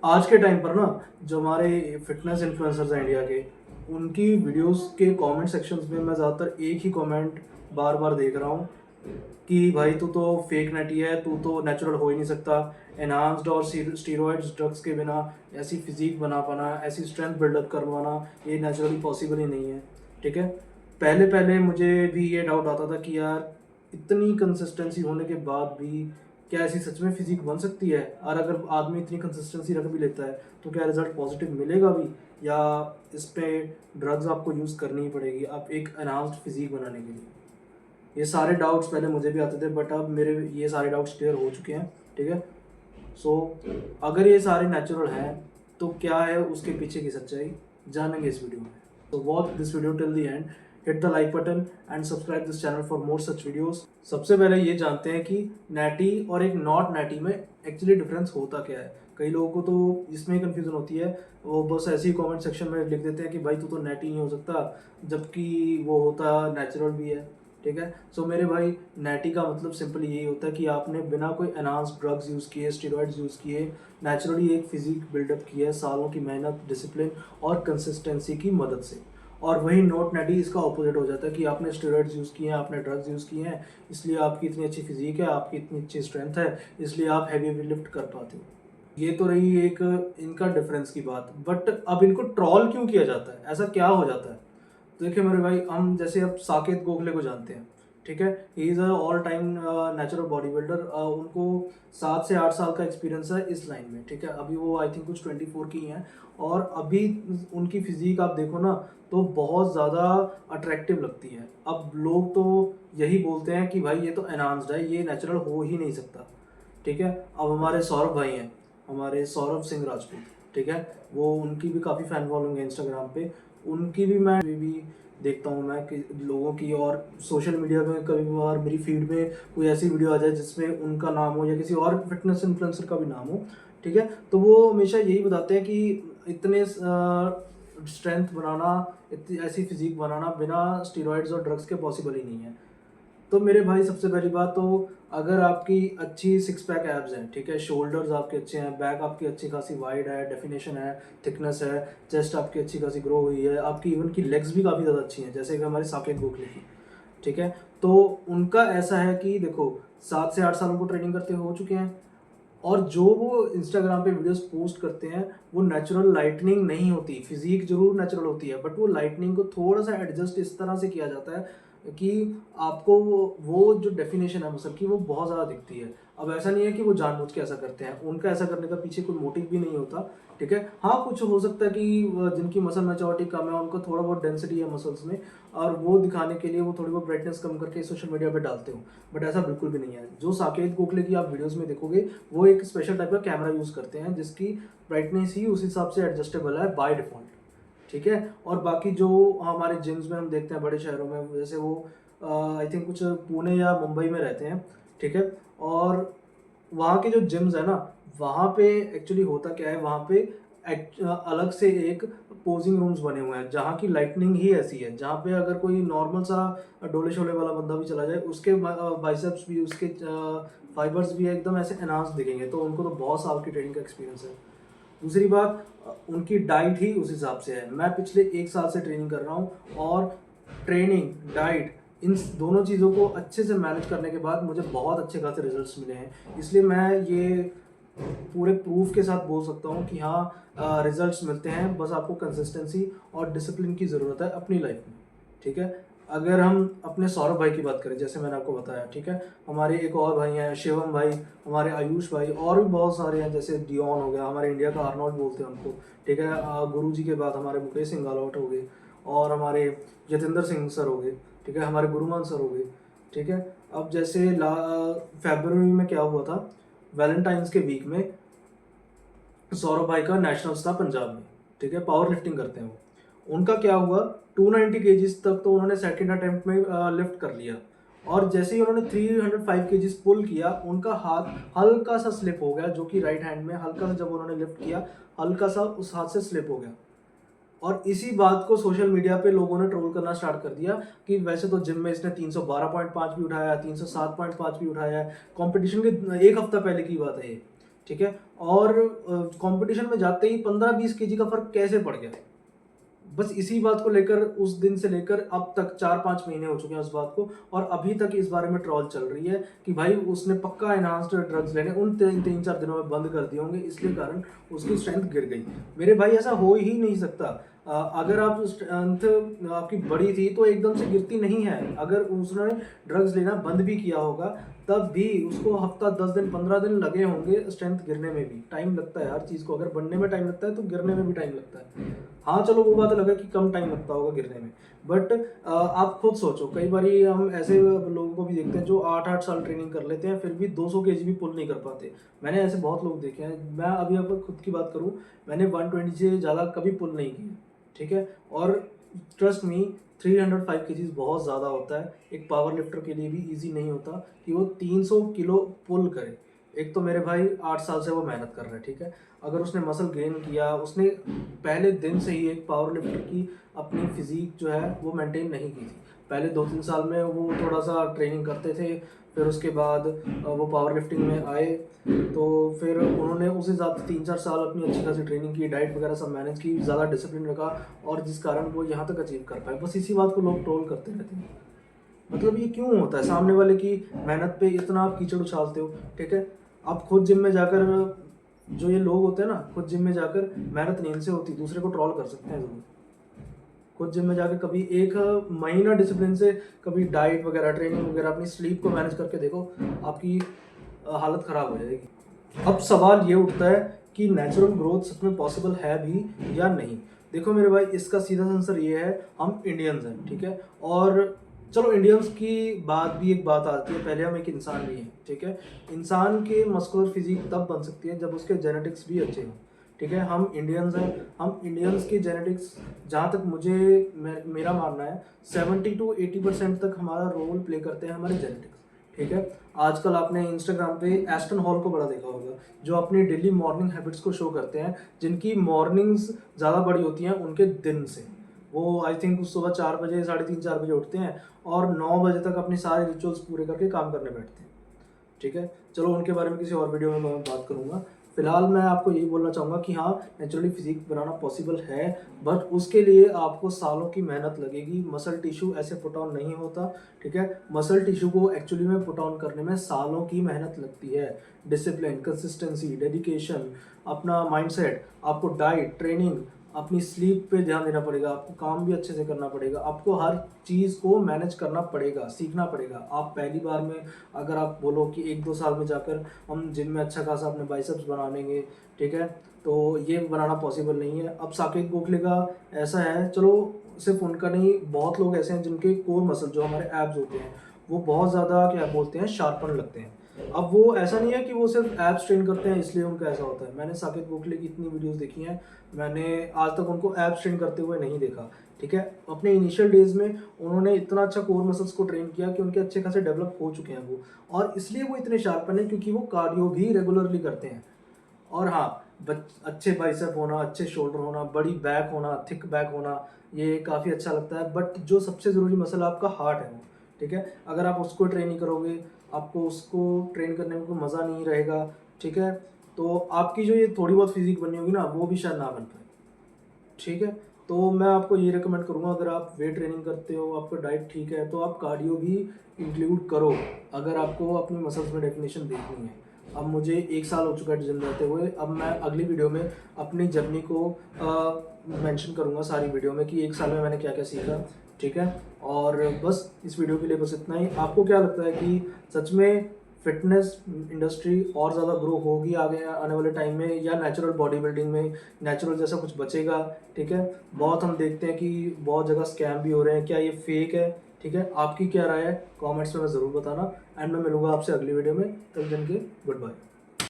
आज के टाइम पर ना जो हमारे फिटनेस इन्फ्लुएंसर्स हैं इंडिया के, उनकी वीडियोस के कमेंट सेक्शंस में मैं ज़्यादातर एक ही कमेंट बार बार देख रहा हूँ कि भाई तू तो फेक नटी है, तू तो नेचुरल हो ही नहीं सकता। एनहांस्ड और स्टीरॉयड्स ड्रग्स के बिना ऐसी फिजिक बना पाना, ऐसी स्ट्रेंथ बिल्डअप करवाना, ये नेचुरली पॉसिबल ही नहीं है। ठीक है। पहले पहले मुझे भी ये डाउट आता था कि यार इतनी कंसिस्टेंसी होने के बाद भी क्या ऐसी सच में फिजिक बन सकती है, और अगर आदमी इतनी कंसिस्टेंसी रख भी लेता है तो क्या रिजल्ट पॉजिटिव मिलेगा भी, या इस पे ड्रग्स आपको यूज़ करनी ही पड़ेगी आप एक एनहांस्ड फिजिक बनाने के लिए। ये सारे डाउट्स पहले मुझे भी आते थे, बट अब मेरे ये सारे डाउट्स क्लियर हो चुके हैं। ठीक है। सो अगर ये सारे नेचुरल हैं तो क्या है उसके पीछे की सच्चाई, जानेंगे इस वीडियो में। तो watch this video till the end, hit the like button and subscribe this channel for more such videos. सबसे पहले ये जानते हैं कि नैटी और एक नॉट नैटी में एक्चुअली डिफरेंस होता क्या है। कई लोगों को तो इसमें कंफ्यूजन होती है, वो बस ऐसे ही कमेंट सेक्शन में लिख देते हैं कि भाई तू तो नैटी नहीं हो सकता, जबकि वो होता नेचुरल भी है। ठीक है। सो मेरे भाई, नैटी का मतलब सिंपल यही होता है कि आपने बिना कोई एनहांस ड्रग्स यूज़ किए, स्टेरॉइड्स यूज़ किए, नेचुरली एक फिजिक बिल्डअप किया है सालों की मेहनत, डिसिप्लिन और कंसिस्टेंसी की मदद से। और वही नॉट नैटी इसका ऑपोजिट हो जाता है कि आपने स्टेरॉइड्स यूज़ किए हैं, आपने ड्रग्स यूज़ किए हैं, इसलिए आपकी इतनी अच्छी फिजिक है, आपकी इतनी अच्छी स्ट्रेंथ है, इसलिए आप हैवी लिफ्ट कर पाते हो। ये तो रही एक इनका डिफरेंस की बात। बट अब इनको ट्रॉल क्यों किया जाता है, ऐसा क्या हो जाता है? तो देखिए मेरे भाई, हम जैसे अब साकेत गोखले को जानते हैं। ठीक है। He is a all time natural body builder. उनको 7 से 8 साल का एक्सपीरियंस है इस लाइन में। ठीक है। अभी वो आई थिंक कुछ 24 की हैं, और अभी उनकी फिजिक आप देखो ना तो बहुत ज़्यादा अट्रैक्टिव लगती है। अब लोग तो यही बोलते हैं कि भाई ये तो एनहांस्ड है, ये नेचुरल हो ही नहीं सकता। ठीक है। अब हमारे सौरभ भाई हैं, हमारे सौरभ सिंह राजपूत। ठीक है। वो उनकी भी काफ़ी फ़ैन फॉलोइंग है इंस्टाग्राम पे। उनकी भी मैं भी देखता हूँ मैं कि लोगों की, और सोशल मीडिया में कभी कभार मेरी फीड में कोई ऐसी वीडियो आ जाए जिसमें उनका नाम हो या किसी और फिटनेस इन्फ्लुएंसर का भी नाम हो। ठीक है। तो वो हमेशा यही बताते हैं कि इतने स्ट्रेंथ बनाना, इतनी ऐसी फिजिक बनाना बिना स्टीरॉयड्स और ड्रग्स के पॉसिबल ही नहीं है। तो मेरे भाई, सबसे पहली बात तो अगर आपकी अच्छी सिक्स पैक एब्स हैं, ठीक है, शोल्डर्स आपके अच्छे हैं, बैक आपकी अच्छी खासी वाइड है, डेफिनेशन है, थिकनेस है, चेस्ट आपकी अच्छी खासी ग्रो हुई है, आपकी इवन की लेग्स भी काफ़ी ज़्यादा अच्छी हैं, जैसे कि हमारे साकेत गोखले की। ठीक है। तो उनका ऐसा है कि देखो, 7 से 8 साल उनको ट्रेनिंग करते हो चुके हैं, और जो वो इंस्टाग्राम पे वीडियोस पोस्ट करते हैं वो नेचुरल लाइटनिंग नहीं होती। फिजिक जरूर नेचुरल होती है, बट वो लाइटनिंग को थोड़ा सा एडजस्ट इस तरह से किया जाता है कि आपको वो जो डेफिनेशन है मसल की वो बहुत ज़्यादा दिखती है। अब ऐसा नहीं है कि वो जानबूझ के ऐसा करते हैं, उनका ऐसा करने का पीछे कोई मोटिव भी नहीं होता। ठीक है। हाँ, कुछ हो सकता है कि जिनकी मसल मैच्योरिटी कम है उनको थोड़ा बहुत डेंसिटी है मसल्स में, और वो दिखाने के लिए वो थोड़ी बहुत ब्राइटनेस कम करके सोशल मीडिया पे डालते हो। बट ऐसा बिल्कुल भी नहीं है। जो साकेत गोखले की आप वीडियोस में देखोगे, वो एक स्पेशल टाइप का कैमरा यूज़ करते हैं जिसकी ब्राइटनेस ही उस हिसाब से एडजस्टेबल है बाय डिफ़ॉल्ट। ठीक है। और बाकी जो हमारे जिम्स में हम देखते हैं बड़े शहरों में, जैसे वो आई थिंक कुछ पुणे या मुंबई में रहते हैं। ठीक है। और वहाँ के जो जिम्स है ना, वहाँ पे एक्चुअली होता क्या है, वहाँ पे अलग से एक पोजिंग रूम्स बने हुए हैं जहाँ की लाइटनिंग ही ऐसी है, जहाँ पे अगर कोई नॉर्मल सा डोले शोले वाला बंदा भी चला जाए, उसके बाइसेप्स भी, उसके फाइबर्स भी एकदम ऐसे एनहांस दिखेंगे। तो उनको तो बहुत साल की ट्रेनिंग का एक्सपीरियंस है। दूसरी बात, उनकी डाइट ही उस हिसाब से है। मैं पिछले 1 साल से ट्रेनिंग कर रहा हूँ, और ट्रेनिंग, डाइट, इन दोनों चीज़ों को अच्छे से मैनेज करने के बाद मुझे बहुत अच्छे खासे रिजल्ट्स मिले हैं। इसलिए मैं ये पूरे प्रूफ के साथ बोल सकता हूँ कि हाँ, रिजल्ट्स मिलते हैं, बस आपको कंसिस्टेंसी और डिसिप्लिन की ज़रूरत है अपनी लाइफ में। ठीक है। अगर हम अपने सौरभ भाई की बात करें, जैसे मैंने आपको बताया, ठीक है, हमारे एक और भाई हैं शिवम भाई, हमारे आयुष भाई, और भी बहुत सारे हैं, जैसे डियोन हो गया, हमारे इंडिया का आर्नोल्ड बोलते हैं उनको। ठीक है। गुरु जी के बाद हमारे मुकेश सिंह गहलोत हो गए, और हमारे जतेंद्र सिंह सर हो गए। ठीक है। हमारे गुरुमान सर हो गए। ठीक है। अब जैसे फरवरी में क्या हुआ था, वैलेंटाइंस के वीक में सौरभ भाई का नेशनल्स था पंजाब में। ठीक है। पावर लिफ्टिंग करते हैं वो। उनका क्या हुआ, 290 केजीज तक तो उन्होंने सेकंड अटेम्प्ट में लिफ्ट कर लिया, और जैसे ही उन्होंने 305 केजीज पुल किया, उनका हाथ हल्का सा स्लिप हो गया, जो कि राइट हैंड में हल्का सा, जब उन्होंने लिफ्ट किया हल्का सा उस हाथ से स्लिप हो गया। और इसी बात को सोशल मीडिया पे लोगों ने ट्रोल करना स्टार्ट कर दिया कि वैसे तो जिम में इसने 312.5 भी उठाया, 307.5 भी उठाया है, कंपटीशन के 1 हफ्ता पहले की बात है ये। ठीक है। और कंपटीशन में जाते ही 15-20 केजी का फ़र्क कैसे पड़ गया? बस इसी बात को लेकर उस दिन से लेकर अब तक 4-5 महीने हो चुके हैं उस बात को, और अभी तक इस बारे में ट्रोल चल रही है कि भाई उसने पक्का एनहांस्ड ड्रग्स लेने उन 3-4 दिनों में बंद कर दिए होंगे, इसलिए कारण उसकी स्ट्रेंथ गिर गई। मेरे भाई ऐसा हो ही नहीं सकता। अगर आप स्ट्रेंथ आपकी बड़ी थी तो एकदम से गिरती नहीं है। अगर उसने ड्रग्स लेना बंद भी किया होगा तब भी उसको हफ्ता 10 दिन 15 दिन लगे होंगे स्ट्रेंथ गिरने में भी। टाइम लगता है हर चीज़ को, अगर बनने में टाइम लगता है तो गिरने में भी टाइम लगता है। हाँ चलो वो बात अलग है कि कम टाइम लगता होगा गिरने में, बट आप खुद सोचो, कई बार हम ऐसे लोगों को भी देखते हैं जो 8-8 साल ट्रेनिंग कर लेते हैं फिर भी 200 केजी भी पुल नहीं कर पाते। मैंने ऐसे बहुत लोग देखे हैं। मैं अभी अगर खुद की बात करूँ, मैंने 120 से ज़्यादा कभी पुल नहीं किया, ठीक है। और ट्रस्ट मी 305 केजीज बहुत ज़्यादा होता है। एक पावर लिफ्टर के लिए भी इजी नहीं होता कि वो 300 किलो पुल करे। एक तो मेरे भाई 8 साल से वो मेहनत कर रहे हैं, ठीक है। अगर उसने मसल गेन किया, उसने पहले दिन से ही एक पावर लिफ्टर की अपनी फिजिक जो है वो मेंटेन नहीं की थी। पहले 2-3 साल में वो थोड़ा सा ट्रेनिंग करते थे, फिर उसके बाद वो पावर लिफ्टिंग में आए, तो फिर उन्होंने उस हिसाब से 3-4 साल अपनी अच्छी खासी ट्रेनिंग की, डाइट वगैरह सब मैनेज की, ज़्यादा डिसिप्लिन रखा, और जिस कारण वो यहाँ तक अचीव कर पाए। बस इसी बात को लोग ट्रोल करते रहते हैं। मतलब ये क्यों होता है? सामने वाले की मेहनत पे इतना आप कीचड़ उछालते हो, ठीक है। आप खुद जिम में जाकर, जो ये लोग होते हैं ना, खुद जिम में जाकर मेहनत नहीं इनसे होती, दूसरे को ट्रोल कर सकते हैं ज़रूर। खुद जिम में जाकर कभी एक महीना डिसिप्लिन से कभी डाइट वगैरह, ट्रेनिंग वगैरह, अपनी स्लीप को मैनेज करके देखो, आपकी हालत ख़राब हो जाएगी। अब सवाल ये उठता है कि नेचुरल ग्रोथ सच में पॉसिबल है भी या नहीं। देखो मेरे भाई, इसका सीधा आंसर ये है, हम इंडियंस हैं, ठीक है। और चलो इंडियंस की बात भी एक बात आती है, पहले हम एक इंसान भी हैं, ठीक है। इंसान के मस्कुलर फिजिक तब बन सकती है जब उसके जेनेटिक्स भी अच्छे हों, ठीक है। हम इंडियंस हैं, हम इंडियंस की जेनेटिक्स, जहाँ तक मेरा मानना है 70-80% तक हमारा रोल प्ले करते हैं हमारे जेनेटिक्स, ठीक है। आजकल आपने इंस्टाग्राम पे एस्टन हॉल को बड़ा देखा होगा, जो अपनी डेली मॉर्निंग हैबिट्स को शो करते हैं, जिनकी मॉर्निंग्स ज़्यादा बड़ी होती हैं उनके दिन से। वो आई थिंक सुबह 4 बजे, 3:30-4 बजे उठते हैं और 9 बजे तक अपनी सारे रिचुअल्स पूरे करके काम करने बैठते हैं, ठीक है। चलो उनके बारे में किसी और वीडियो में मैं बात करूँगा। फिलहाल मैं आपको यही बोलना चाहूँगा कि हाँ, नेचुरली फिजिक बनाना पॉसिबल है, बट उसके लिए आपको सालों की मेहनत लगेगी। मसल टिश्यू ऐसे पुट ऑन नहीं होता, ठीक है। मसल टिश्यू को एक्चुअली में पुट ऑन करने में सालों की मेहनत लगती है। डिसिप्लिन, कंसिस्टेंसी, डेडिकेशन, अपना माइंडसेट, आपको डाइट, ट्रेनिंग, अपनी स्लीप पे ध्यान देना पड़ेगा, आपको काम भी अच्छे से करना पड़ेगा, आपको हर चीज़ को मैनेज करना पड़ेगा, सीखना पड़ेगा। आप पहली बार में अगर आप बोलो कि 1-2 साल में जाकर हम जिम में अच्छा खासा अपने बाइसेप्स बना लेंगे, ठीक है, तो ये बनाना पॉसिबल नहीं है। अब साकेत गोखले का ऐसा है, चलो सिर्फ उनका नहीं, बहुत लोग ऐसे हैं जिनके कोर मसल, जो हमारे एब्स होते हैं, वो बहुत ज़्यादा क्या बोलते हैं, शार्पन लगते हैं। अब वो ऐसा नहीं है कि वो सिर्फ एब्स ट्रेन करते हैं इसलिए उनका ऐसा होता है। मैंने साकेत गोखले की इतनी वीडियोस देखी हैं, मैंने आज तक उनको एब्स ट्रेन करते हुए नहीं देखा, ठीक है। अपने इनिशियल डेज में उन्होंने इतना अच्छा कोर मसल्स को ट्रेन किया कि उनके अच्छे खासे डेवलप हो चुके हैं वो, और इसलिए वो इतने शार्पन है क्योंकि वो कार्डियो भी रेगुलरली करते हैं। और हाँ, अच्छे बाइसेप होना, अच्छे शोल्डर होना, बड़ी बैक होना, थिक बैक होना, ये काफ़ी अच्छा लगता है, बट जो सबसे ज़रूरी मसल आपका हार्ट है वो, ठीक है। अगर आप उसको ट्रेन नहीं करोगे, आपको उसको ट्रेन करने में कोई मज़ा नहीं रहेगा, ठीक है, तो आपकी जो ये थोड़ी बहुत फिजिक बनी होगी ना, वो भी शायद ना बन पाए, ठीक है। तो मैं आपको ये रिकमेंड करूँगा, अगर आप वेट ट्रेनिंग करते हो, आपका डाइट ठीक है, तो आप कार्डियो भी इंक्लूड करो, अगर आपको अपनी मसल्स में डेफिनेशन देखनी है। अब मुझे 1 साल हो चुका है जिम जाते हुए, अब मैं अगली वीडियो में अपनी जर्नी को मेंशन करूँगा सारी वीडियो में कि 1 साल में मैंने क्या क्या सीखा, ठीक है। और बस इस वीडियो के लिए बस इतना ही। आपको क्या लगता है कि सच में फिटनेस इंडस्ट्री और ज़्यादा ग्रो होगी आगे आने वाले टाइम में, या नेचुरल बॉडी बिल्डिंग में नेचुरल जैसा कुछ बचेगा, ठीक है। बहुत हम देखते हैं कि बहुत जगह स्कैम भी हो रहे हैं, क्या ये फेक है, ठीक है। आपकी क्या राय है कमेंट्स में ज़रूर बताना, एंड मैं मिलूंगा आपसे अगली वीडियो में। तब दिन के गुड बाय।